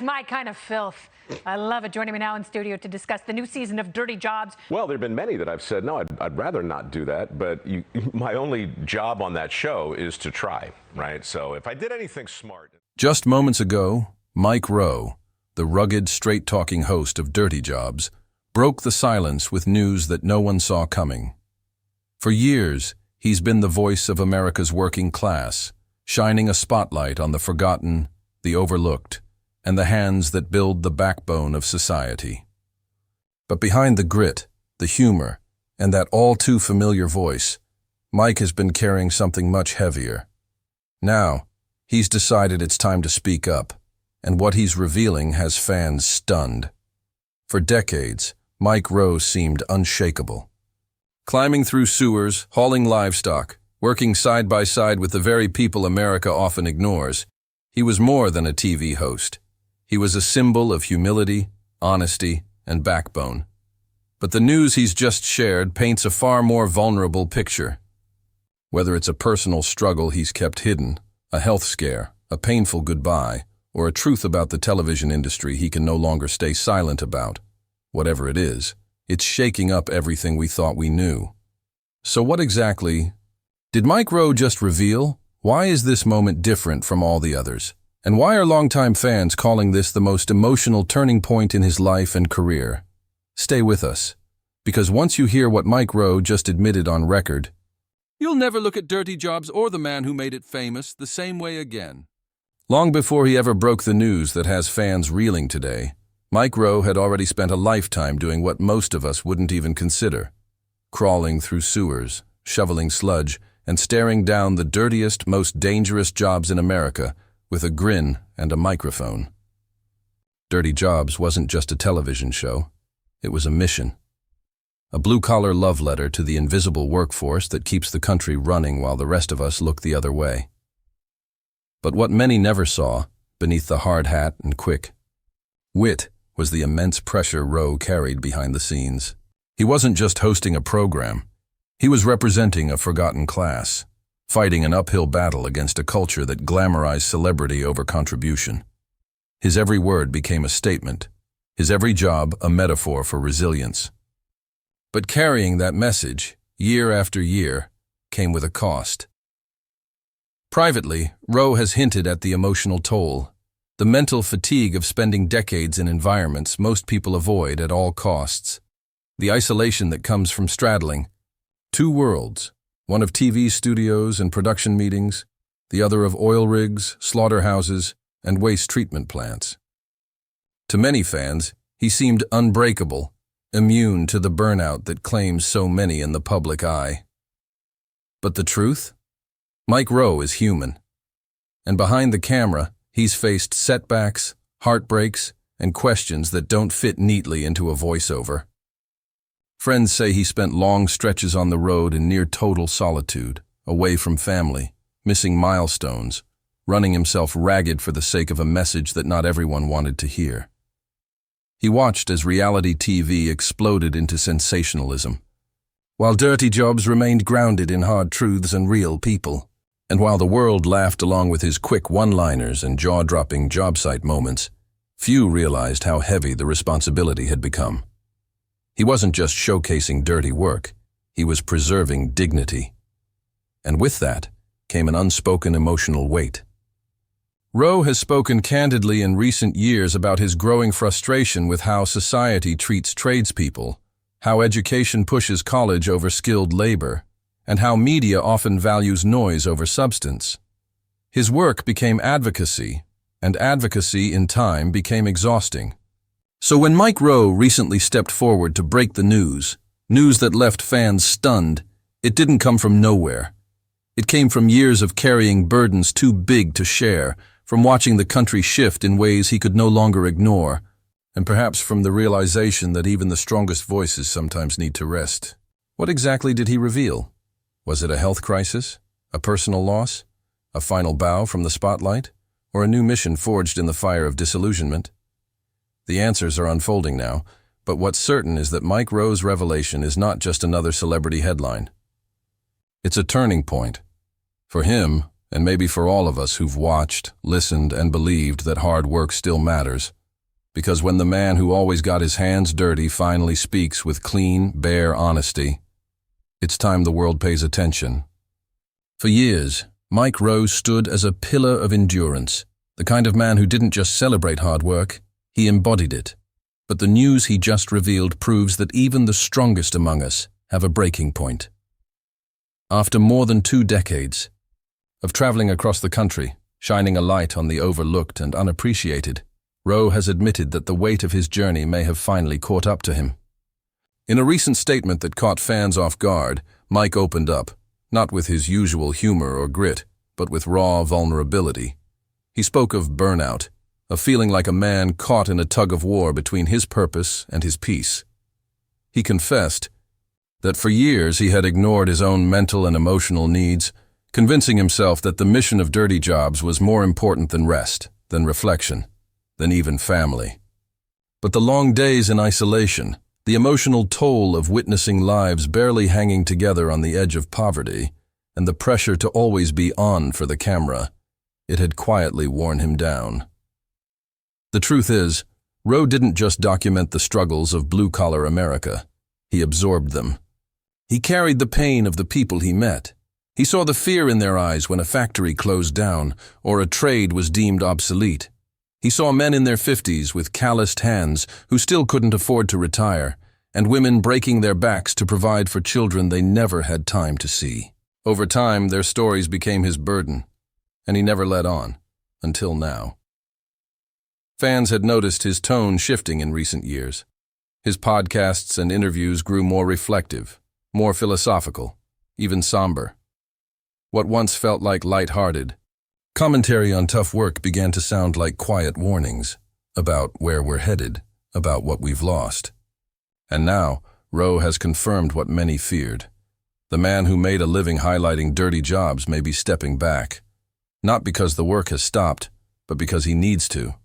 That's my kind of filth. I love it. Joining me now in studio to discuss the new season of Dirty Jobs. Well, there have been many that I've said, no, I'd rather not do that, but my only job on that show is to try, right? So if I did anything smart. Just moments ago, Mike Rowe, the rugged, straight-talking host of Dirty Jobs, broke the silence with news that no one saw coming. For years, he's been the voice of America's working class, shining a spotlight on the forgotten, the overlooked, and the hands that build the backbone of society. But behind the grit, the humor, and that all-too-familiar voice, Mike has been carrying something much heavier. Now, he's decided it's time to speak up, and what he's revealing has fans stunned. For decades, Mike Rowe seemed unshakable. Climbing through sewers, hauling livestock, working side by side with the very people America often ignores, he was more than a TV host. He was a symbol of humility, honesty, and backbone. But the news he's just shared paints a far more vulnerable picture. Whether it's a personal struggle he's kept hidden, a health scare, a painful goodbye, or a truth about the television industry he can no longer stay silent about, whatever it is, it's shaking up everything we thought we knew. So what exactly did Mike Rowe just reveal? Why is this moment different from all the others? And why are longtime fans calling this the most emotional turning point in his life and career? Stay with us, because once you hear what Mike Rowe just admitted on record, you'll never look at Dirty Jobs or the man who made it famous the same way again. Long before he ever broke the news that has fans reeling today, Mike Rowe had already spent a lifetime doing what most of us wouldn't even consider: crawling through sewers, shoveling sludge, and staring down the dirtiest, most dangerous jobs in America with a grin and a microphone. Dirty Jobs wasn't just a television show. It was a mission. A blue-collar love letter to the invisible workforce that keeps the country running while the rest of us look the other way. But what many never saw, beneath the hard hat and quick wit, was the immense pressure Rowe carried behind the scenes. He wasn't just hosting a program. He was representing a forgotten class, fighting an uphill battle against a culture that glamorized celebrity over contribution. His every word became a statement, his every job a metaphor for resilience. But carrying that message, year after year, came with a cost. Privately, Rowe has hinted at the emotional toll, the mental fatigue of spending decades in environments most people avoid at all costs, the isolation that comes from straddling two worlds, one of TV studios and production meetings, the other of oil rigs, slaughterhouses, and waste treatment plants. To many fans, he seemed unbreakable, immune to the burnout that claims so many in the public eye. But the truth? Mike Rowe is human. And behind the camera, he's faced setbacks, heartbreaks, and questions that don't fit neatly into a voiceover. Friends say he spent long stretches on the road in near total solitude, away from family, missing milestones, running himself ragged for the sake of a message that not everyone wanted to hear. He watched as reality TV exploded into sensationalism, while Dirty Jobs remained grounded in hard truths and real people. And while the world laughed along with his quick one-liners and jaw-dropping job site moments, few realized how heavy the responsibility had become. He wasn't just showcasing dirty work, he was preserving dignity. And with that came an unspoken emotional weight. Rowe has spoken candidly in recent years about his growing frustration with how society treats tradespeople, how education pushes college over skilled labor, and how media often values noise over substance. His work became advocacy, and advocacy in time became exhausting. So when Mike Rowe recently stepped forward to break the news that left fans stunned, it didn't come from nowhere. It came from years of carrying burdens too big to share, from watching the country shift in ways he could no longer ignore, and perhaps from the realization that even the strongest voices sometimes need to rest. What exactly did he reveal? Was it a health crisis, a personal loss, a final bow from the spotlight, or a new mission forged in the fire of disillusionment? The answers are unfolding now, but what's certain is that Mike Rowe's revelation is not just another celebrity headline. It's a turning point. For him, and maybe for all of us who've watched, listened, and believed that hard work still matters. Because when the man who always got his hands dirty finally speaks with clean, bare honesty, it's time the world pays attention. For years, Mike Rowe stood as a pillar of endurance, the kind of man who didn't just celebrate hard work, he embodied it. But the news he just revealed proves that even the strongest among us have a breaking point. After more than 2 decades of traveling across the country, shining a light on the overlooked and unappreciated, Rowe has admitted that the weight of his journey may have finally caught up to him. In a recent statement that caught fans off guard, Mike opened up, not with his usual humor or grit, but with raw vulnerability. He spoke of burnout, of feeling like a man caught in a tug-of-war between his purpose and his peace. He confessed that for years he had ignored his own mental and emotional needs, convincing himself that the mission of Dirty Jobs was more important than rest, than reflection, than even family. But the long days in isolation, the emotional toll of witnessing lives barely hanging together on the edge of poverty, and the pressure to always be on for the camera, it had quietly worn him down. The truth is, Rowe didn't just document the struggles of blue-collar America. He absorbed them. He carried the pain of the people he met. He saw the fear in their eyes when a factory closed down or a trade was deemed obsolete. He saw men in their 50s with calloused hands who still couldn't afford to retire, and women breaking their backs to provide for children they never had time to see. Over time, their stories became his burden, and he never let on, until now. Fans had noticed his tone shifting in recent years. His podcasts and interviews grew more reflective, more philosophical, even somber. What once felt like light-hearted commentary on tough work began to sound like quiet warnings about where we're headed, about what we've lost. And now, Rowe has confirmed what many feared. The man who made a living highlighting dirty jobs may be stepping back, not because the work has stopped, but because he needs to.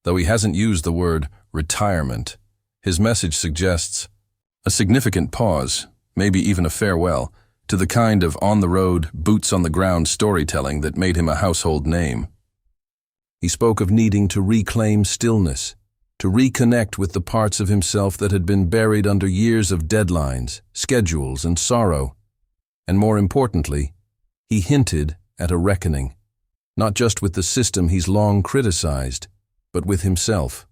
Though he hasn't used the word retirement, his message suggests a significant pause, maybe even a farewell, to the kind of on-the-road, boots-on-the-ground storytelling that made him a household name. He spoke of needing to reclaim stillness, to reconnect with the parts of himself that had been buried under years of deadlines, schedules, and sorrow. And more importantly, he hinted at a reckoning, not just with the system he's long criticized, but with himself.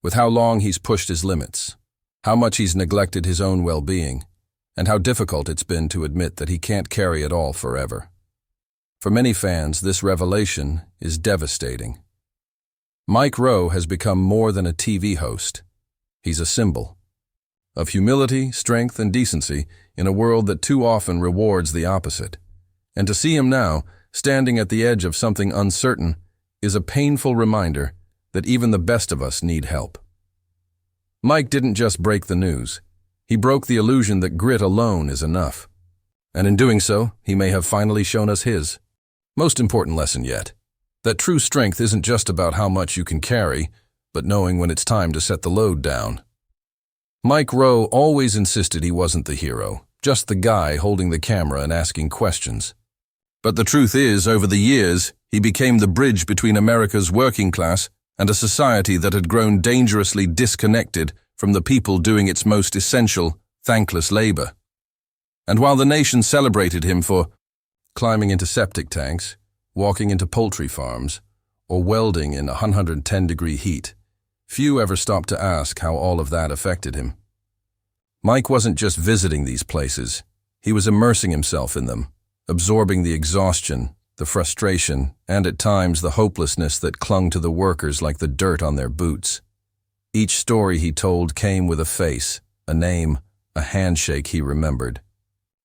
With how long he's pushed his limits, how much he's neglected his own well-being, and how difficult it's been to admit that he can't carry it all forever. For many fans, this revelation is devastating. Mike Rowe has become more than a TV host. He's a symbol of humility, strength, and decency in a world that too often rewards the opposite. And to see him now, standing at the edge of something uncertain, is a painful reminder that even the best of us need help. Mike didn't just break the news. He broke the illusion that grit alone is enough. And in doing so, he may have finally shown us his most important lesson yet, that true strength isn't just about how much you can carry, but knowing when it's time to set the load down. Mike Rowe always insisted he wasn't the hero, just the guy holding the camera and asking questions. But the truth is, over the years, he became the bridge between America's working class and a society that had grown dangerously disconnected from the people doing its most essential, thankless labor. And while the nation celebrated him for climbing into septic tanks, walking into poultry farms, or welding in 110-degree heat, few ever stopped to ask how all of that affected him. Mike wasn't just visiting these places, he was immersing himself in them, absorbing the exhaustion, the frustration, and at times the hopelessness that clung to the workers like the dirt on their boots. Each story he told came with a face, a name, a handshake he remembered.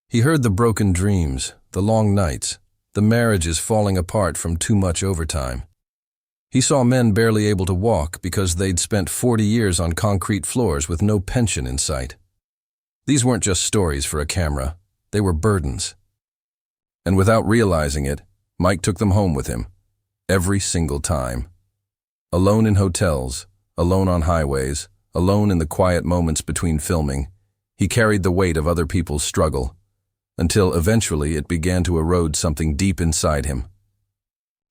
He heard the broken dreams, the long nights, the marriages falling apart from too much overtime. He saw men barely able to walk because they'd spent 40 years on concrete floors with no pension in sight. These weren't just stories for a camera, they were burdens. And without realizing it, Mike took them home with him, every single time. Alone in hotels, alone on highways, alone in the quiet moments between filming, he carried the weight of other people's struggle. until eventually it began to erode something deep inside him.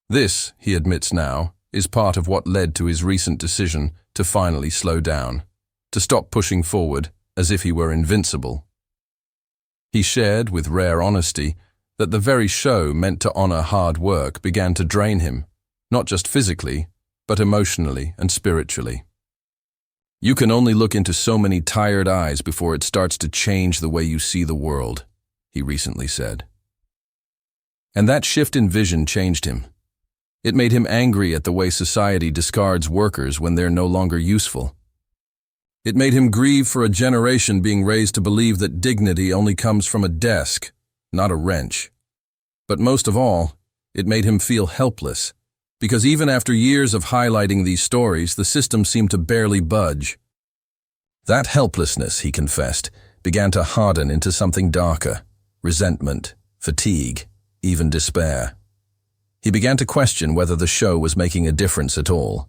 This, he admits now, is part of what led to his recent decision to finally slow down, to stop pushing forward as if he were invincible. He shared, with rare honesty, that the very show meant to honor hard work began to drain him, not just physically, but emotionally and spiritually. You can only look into so many tired eyes before it starts to change the way you see the world, he recently said. And that shift in vision changed him. It made him angry at the way society discards workers when they're no longer useful. It made him grieve for a generation being raised to believe that dignity only comes from a desk, not a wrench. But most of all, it made him feel helpless, because even after years of highlighting these stories, the system seemed to barely budge. That helplessness, he confessed, began to harden into something darker: resentment, fatigue, even despair. He began to question whether the show was making a difference at all.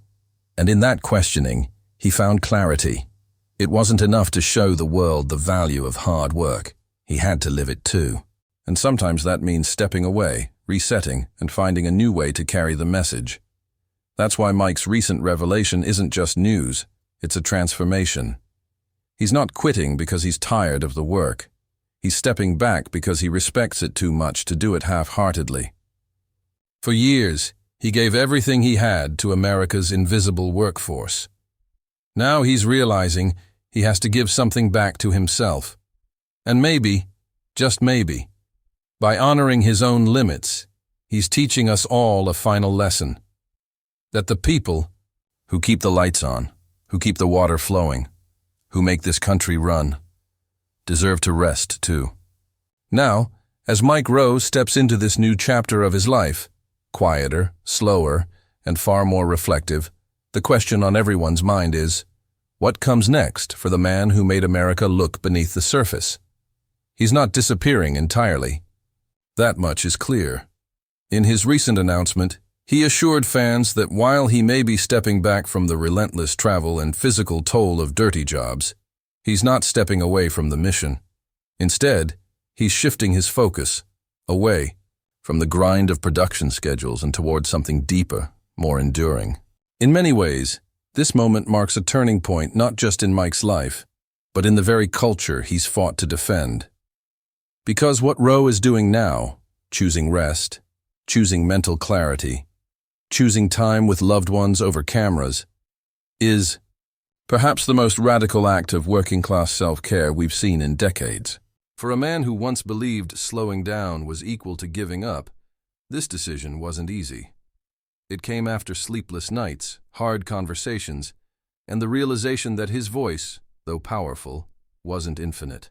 And in that questioning, he found clarity. It wasn't enough to show the world the value of hard work. He had to live it too. And sometimes that means stepping away, resetting, and finding a new way to carry the message. That's why Mike's recent revelation isn't just news, it's a transformation. He's not quitting because he's tired of the work. He's stepping back because he respects it too much to do it half-heartedly. For years, he gave everything he had to America's invisible workforce. Now he's realizing he has to give something back to himself. And maybe, just maybe, by honoring his own limits, he's teaching us all a final lesson. That the people who keep the lights on, who keep the water flowing, who make this country run, deserve to rest too. Now, as Mike Rowe steps into this new chapter of his life, quieter, slower, and far more reflective, the question on everyone's mind is, what comes next for the man who made America look beneath the surface? He's not disappearing entirely. That much is clear. In his recent announcement, he assured fans that while he may be stepping back from the relentless travel and physical toll of dirty jobs, he's not stepping away from the mission. Instead, he's shifting his focus away from the grind of production schedules and toward something deeper, more enduring. In many ways, this moment marks a turning point not just in Mike's life, but in the very culture he's fought to defend. Because what Rowe is doing now, choosing rest, choosing mental clarity, choosing time with loved ones over cameras, is perhaps the most radical act of working-class self-care we've seen in decades. For a man who once believed slowing down was equal to giving up, this decision wasn't easy. It came after sleepless nights, hard conversations, and the realization that his voice, though powerful, wasn't infinite.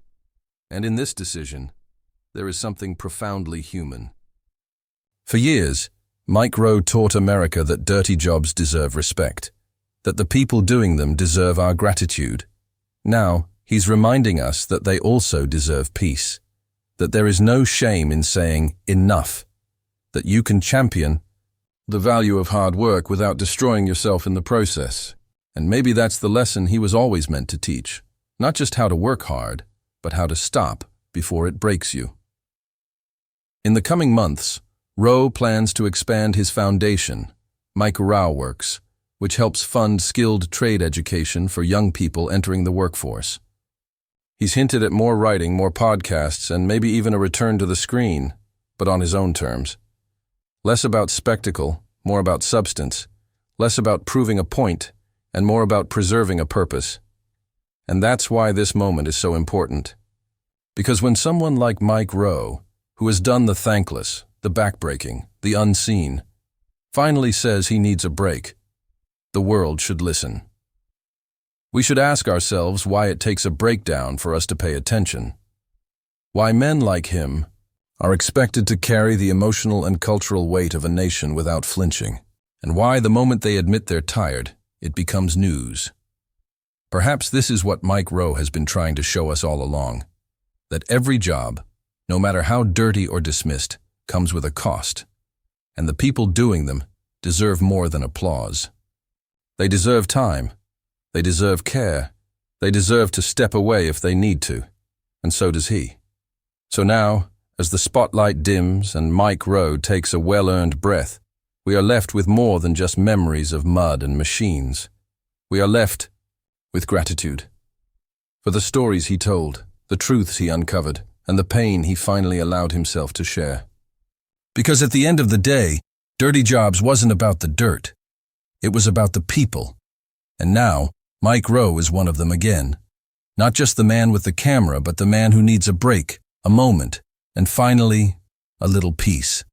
And in this decision, there is something profoundly human. For years, Mike Rowe taught America that dirty jobs deserve respect, that the people doing them deserve our gratitude. Now, he's reminding us that they also deserve peace, that there is no shame in saying enough, that you can champion the value of hard work without destroying yourself in the process. And maybe that's the lesson he was always meant to teach, not just how to work hard, but how to stop before it breaks you. In the coming months, Rowe plans to expand his foundation, Mike Rowe Works, which helps fund skilled trade education for young people entering the workforce. He's hinted at more writing, more podcasts, and maybe even a return to the screen, but on his own terms. Less about spectacle, more about substance, less about proving a point, and more about preserving a purpose. And that's why this moment is so important. Because when someone like Mike Rowe, who has done the thankless, the backbreaking, the unseen, finally says he needs a break, the world should listen. We should ask ourselves why it takes a breakdown for us to pay attention. Why men like him are expected to carry the emotional and cultural weight of a nation without flinching, and why the moment they admit they're tired, it becomes news. Perhaps this is what Mike Rowe has been trying to show us all along, that every job, no matter how dirty or dismissed, comes with a cost, and the people doing them deserve more than applause. They deserve time, they deserve care, they deserve to step away if they need to, and so does he. So now, as the spotlight dims and Mike Rowe takes a well-earned breath, we are left with more than just memories of mud and machines. We are left with gratitude for the stories he told, the truths he uncovered, and the pain he finally allowed himself to share. Because at the end of the day, Dirty Jobs wasn't about the dirt. It was about the people. And now, Mike Rowe is one of them again. Not just the man with the camera, but the man who needs a break, a moment, and finally, a little peace.